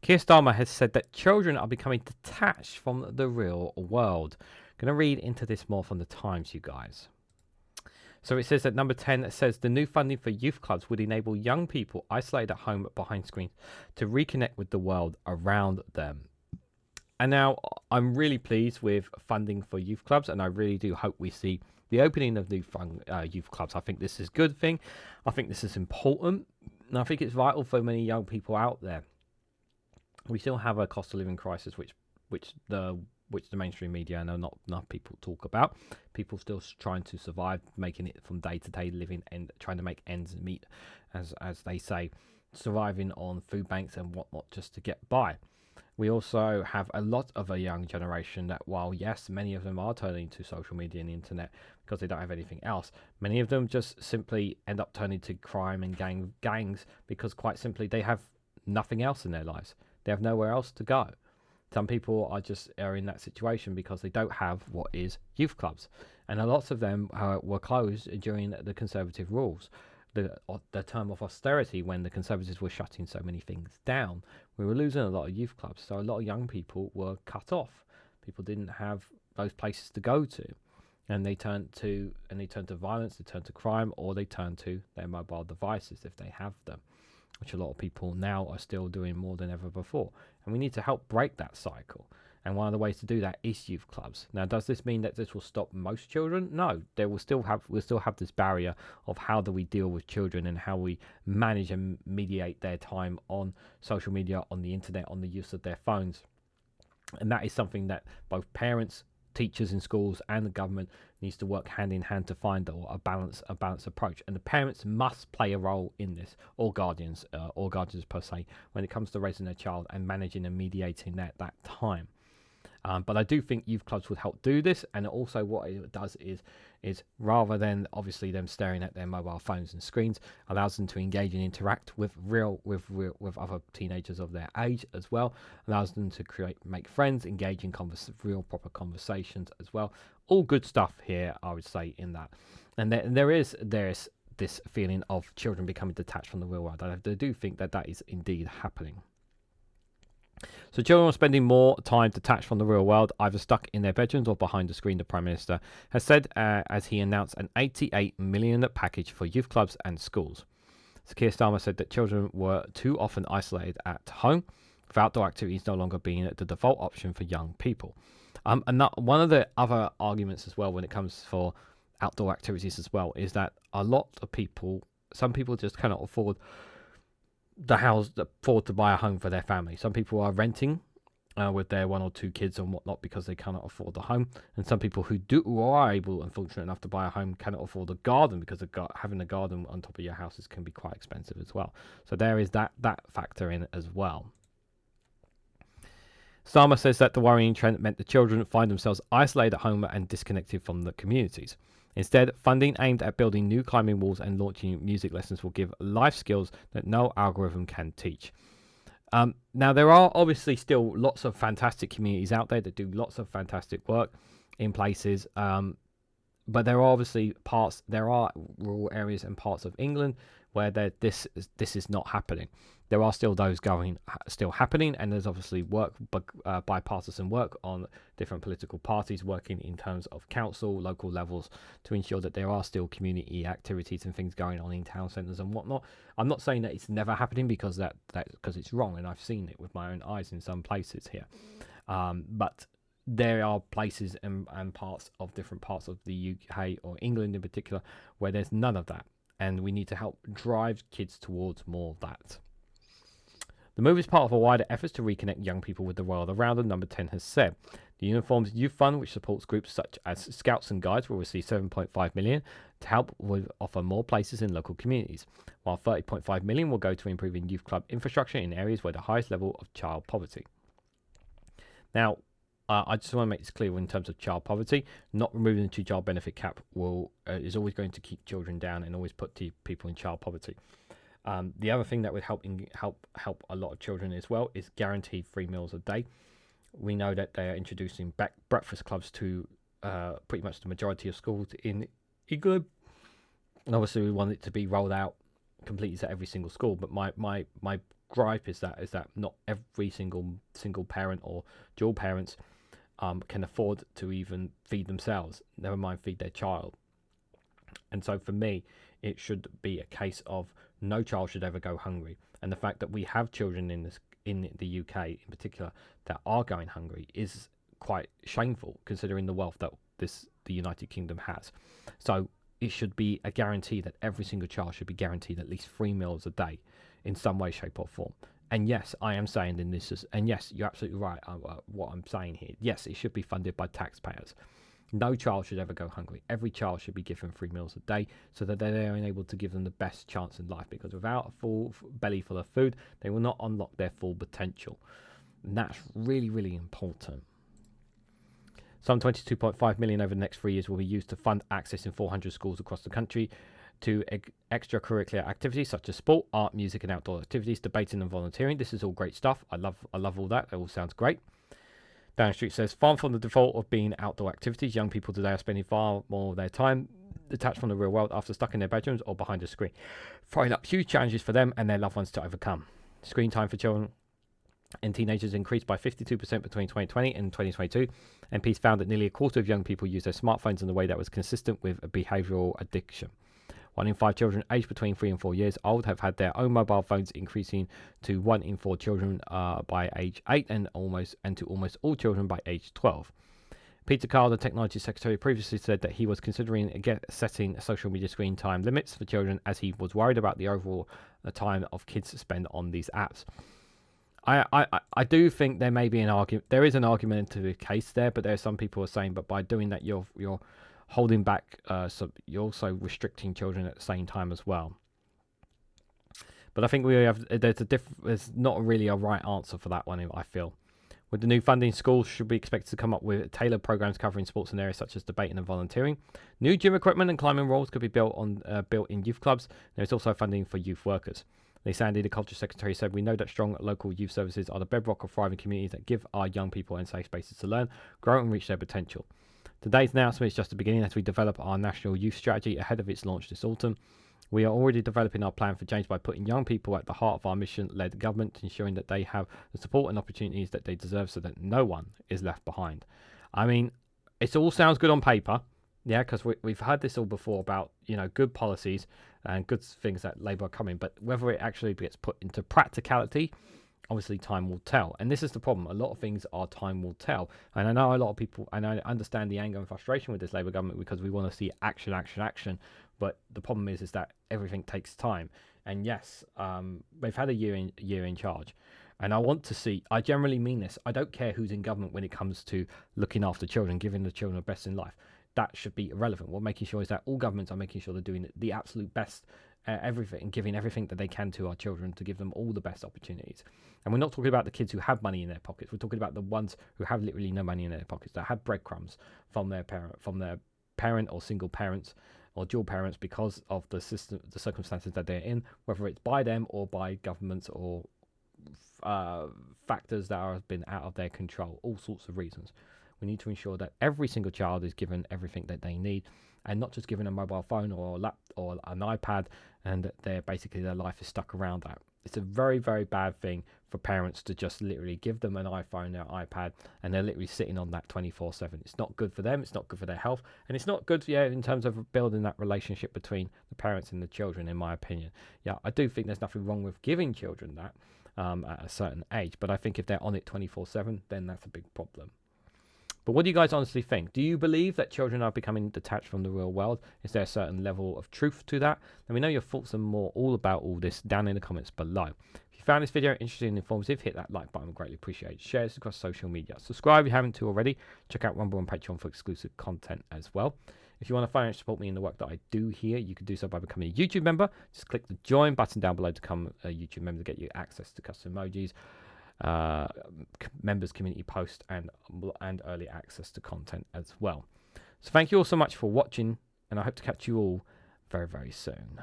Keir Starmer has said that children are becoming detached from the real world. I'm going to read into this more from the Times, you guys. So it says at number 10, it says the new funding for youth clubs would enable young people isolated at home behind screens to reconnect with the world around them. And now I'm really pleased with funding for youth clubs, and I really do hope we see the opening of new youth clubs. I think this is a good thing. I think this is important, and I think it's vital for many young people out there. We still have a cost of living crisis, which the mainstream media and not enough people talk about. People still trying to survive, making it from day to day living and trying to make ends meet, as they say, surviving on food banks and whatnot just to get by. We also have a lot of a young generation that, while yes, many of them are turning to social media and the internet because they don't have anything else, many of them just simply end up turning to crime and gangs because quite simply they have nothing else in their lives. They have nowhere else to go. Some people are in that situation because they don't have what is youth clubs, and a lot of them were closed during the Conservative rules, the term of austerity, when the Conservatives were shutting so many things down. We were losing a lot of youth clubs, so a lot of young people were cut off. People didn't have those places to go to, and they turned to violence, they turned to crime, or they turned to their mobile devices if they have them, which a lot of people now are still doing more than ever before. And we need to help break that cycle. And one of the ways to do that is youth clubs. Now, does this mean that this will stop most children? No, we'll still have this barrier of how do we deal with children and how we manage and mediate their time on social media, on the internet, on the use of their phones. And that is something that both parents, teachers in schools and the government needs to work hand in hand to find a balanced approach. And the parents must play a role in this, or guardians per se, when it comes to raising their child and managing and mediating that time. But I do think youth clubs would help do this, and also what it does is rather than obviously them staring at their mobile phones and screens, allows them to engage and interact with other teenagers of their age as well. Allows them to make friends, engage in real proper conversations as well. All good stuff here, I would say, in that. And there is this feeling of children becoming detached from the real world. I do think that is indeed happening. So children are spending more time detached from the real world, either stuck in their bedrooms or behind the screen, the Prime Minister has said as he announced an $88 million package for youth clubs and schools. So Keir Starmer said that children were too often isolated at home, with outdoor activities no longer being the default option for young people. And one of the other arguments as well when it comes for outdoor activities as well is that some people just cannot afford to buy a home for their family. Some people are renting with their 1 or 2 kids and whatnot because they cannot afford the home, and some people who are able and fortunate enough to buy a home cannot afford a garden because having a garden on top of your houses can be quite expensive as well. So there is that factor in as well. Starmer says that the worrying trend meant the children find themselves isolated at home and disconnected from the communities. Instead, funding aimed at building new climbing walls and launching music lessons will give life skills that no algorithm can teach. Now, there are obviously still lots of fantastic communities out there that do lots of fantastic work in places, but there are rural areas and parts of England where this is not happening. There are still those still happening, and there's obviously bipartisan work on different political parties working in terms of council, local levels to ensure that there are still community activities and things going on in town centres and whatnot. I'm not saying that it's never happening because it's wrong, and I've seen it with my own eyes in some places here. But there are places and different parts of the UK or England in particular where there's none of that, and we need to help drive kids towards more of that. The move is part of a wider effort to reconnect young people with the world around them, number 10 has said. The Uniformed Youth Fund, which supports groups such as Scouts and Guides, will receive $7.5 million to help offer more places in local communities, while $30.5 million will go to improving youth club infrastructure in areas where the highest level of child poverty. Now, I just want to make this clear in terms of child poverty. Not removing the two-child benefit cap is always going to keep children down and always put people in child poverty. The other thing that would help a lot of children as well is guaranteed 3 meals a day. We know that they are introducing breakfast clubs to pretty much the majority of schools in England, and obviously we want it to be rolled out completely to every single school. But my gripe is that not every single parent or dual parents can afford to even feed themselves, never mind feed their child. And so for me, it should be a case of no child should ever go hungry. And the fact that we have children in the UK in particular that are going hungry is quite shameful, considering the wealth that the United Kingdom has. So it should be a guarantee that every single child should be guaranteed at least 3 meals a day in some way, shape or form. And yes, I am saying in this, and yes, you're absolutely right. What I'm saying here, yes, it should be funded by taxpayers. No child should ever go hungry. Every child should be given 3 meals a day so that they're enabled to give them the best chance in life, because without a full belly full of food, they will not unlock their full potential. And that's really, really important. Some 22.5 million over the next 3 years will be used to fund access in 400 schools across the country to extracurricular activities such as sport, art, music and outdoor activities, debating and volunteering. This is all great stuff. I love all that. It all sounds great. Down the street says, far from the default of being outdoor activities, young people today are spending far more of their time detached from the real world after stuck in their bedrooms or behind a screen, throwing up huge challenges for them and their loved ones to overcome. Screen time for children and teenagers increased by 52% between 2020 and 2022. MPs found that nearly a quarter of young people use their smartphones in a way that was consistent with a behavioural addiction. 1 in 5 children aged between 3 and 4 years old have had their own mobile phones, increasing to 1 in 4 children by age 8 and to almost all children by age 12. Peter Carr, the Technology Secretary, previously said that he was considering setting social media screen time limits for children, as he was worried about the overall time of kids spend on these apps. I do think there may be an argument. There is an argument to the case there, but there are some people who are saying, but by doing that, you're holding back, so you're also restricting children at the same time as well. But I think there's not really a right answer for that one, I feel. With the new funding, schools should be expected to come up with tailored programs covering sports in areas such as debating and volunteering. New gym equipment and climbing walls could be built in youth clubs. There's also funding for youth workers. Lee Sandy, the Culture Secretary, said, "We know that strong local youth services are the bedrock of thriving communities that give our young people and safe spaces to learn, grow and reach their potential. Today's announcement is just the beginning as we develop our national youth strategy ahead of its launch this autumn. We are already developing our plan for change by putting young people at the heart of our mission-led government, ensuring that they have the support and opportunities that they deserve so that no one is left behind." I mean, it all sounds good on paper, yeah, because we've had this all before about, good policies and good things that Labour are coming, but whether it actually gets put into practicality, obviously time will tell. And this is the problem. A lot of things are time will tell. And I know a lot of people, and I understand the anger and frustration with this Labour government because we want to see action. But the problem is that everything takes time. And yes, they've had a year in charge. And I generally mean this, I don't care who's in government when it comes to looking after children, giving the children the best in life. That should be irrelevant. What making sure is that all governments are making sure they're doing the absolute best everything, giving everything that they can to our children to give them all the best opportunities. And we're not talking about the kids who have money in their pockets. We're talking about the ones who have literally no money in their pockets, that have breadcrumbs from their parent or single parents or dual parents because of the circumstances that they're in, whether it's by them or by governments or factors that have been out of their control, all sorts of reasons. We need to ensure that every single child is given everything that they need, and not just given a mobile phone or a laptop or an iPad, and their life is stuck around that. It's a very, very bad thing for parents to just literally give them an iPhone or iPad, and they're literally sitting on that 24/7. It's not good for them. It's not good for their health, and it's not good, in terms of building that relationship between the parents and the children. In my opinion, I do think there's nothing wrong with giving children that at a certain age, but I think if they're on it 24/7, then that's a big problem. But what do you guys honestly think? Do you believe that children are becoming detached from the real world? Is there a certain level of truth to that? Let me know your thoughts and more all about all this down in the comments below. If you found this video interesting and informative, hit that like button. Greatly appreciate it. Share this across social media. Subscribe if you haven't already. Check out Rumble and Patreon for exclusive content as well. If you want to financially support me in the work that I do here, you can do so by becoming a YouTube member. Just click the join button down below to become a YouTube member to get you access to custom emojis, members community post and early access to content as well. So thank you all so much for watching, and I hope to catch you all very, very soon.